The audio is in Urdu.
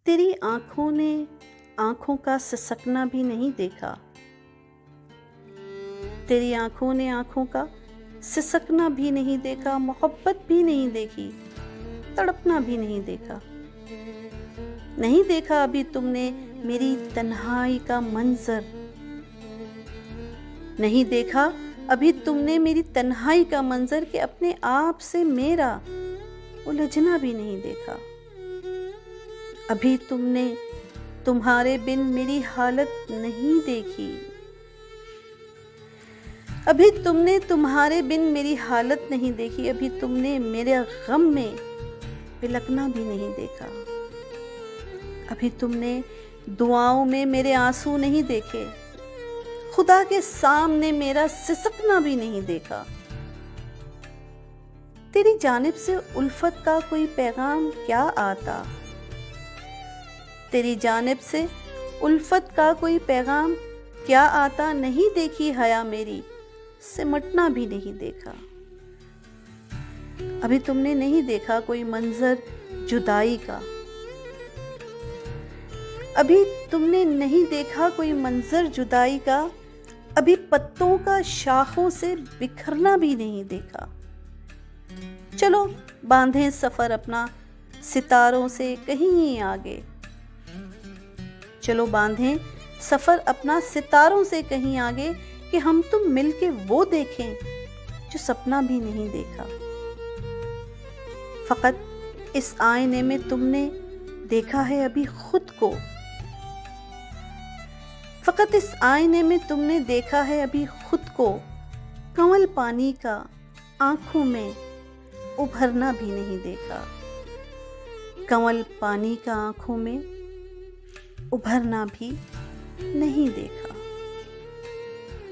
تیری آنکھوں نے آنکھوں کا سسکنا بھی نہیں دیکھا، تیری آنکھوں نے آنکھوں کا سسکنا بھی نہیں دیکھا، محبت بھی نہیں دیکھی، تڑپنا بھی نہیں دیکھا۔ نہیں دیکھا ابھی تم نے میری تنہائی کا منظر، نہیں دیکھا ابھی تم نے میری تنہائی کا منظر کہ اپنے آپ سے میرا الجھنا بھی نہیں دیکھا۔ ابھی تم نے تمہارے بن میری حالت نہیں دیکھی، ابھی تم نے تمہارے بن میری حالت نہیں دیکھی، ابھی تم نے میرے غم میں بلکنا بھی نہیں دیکھا، ابھی تم نے دعاؤں میں میرے آنسو نہیں دیکھے، خدا کے سامنے میرا سسکنا بھی نہیں دیکھا۔ تیری جانب سے الفت کا کوئی پیغام کیا آتا، تیری جانب سے الفت کا کوئی پیغام کیا آتا، نہیں دیکھی حیا میری، سمٹنا بھی نہیں دیکھا۔ ابھی تم نے نہیں دیکھا کوئی منظر جدائی کا، ابھی تم نے نہیں دیکھا کوئی منظر جدائی کا، ابھی پتوں کا شاخوں سے بکھرنا بھی نہیں دیکھا۔ چلو باندھیں سفر اپنا ستاروں سے کہیں آگے، چلو باندھیں سفر اپنا ستاروں سے کہیں آگے، کہ ہم تم مل کے وہ دیکھیں جو سپنا بھی نہیں دیکھا۔ فقط اس آئینے میں تم نے دیکھا ہے ابھی خود کو، فقط اس آئینے میں تم نے دیکھا ہے ابھی خود کو، کنول پانی کا آنکھوں میں ابھرنا بھی نہیں دیکھا، کنول پانی کا آنکھوں میں ابھرنا بھی نہیں دیکھا۔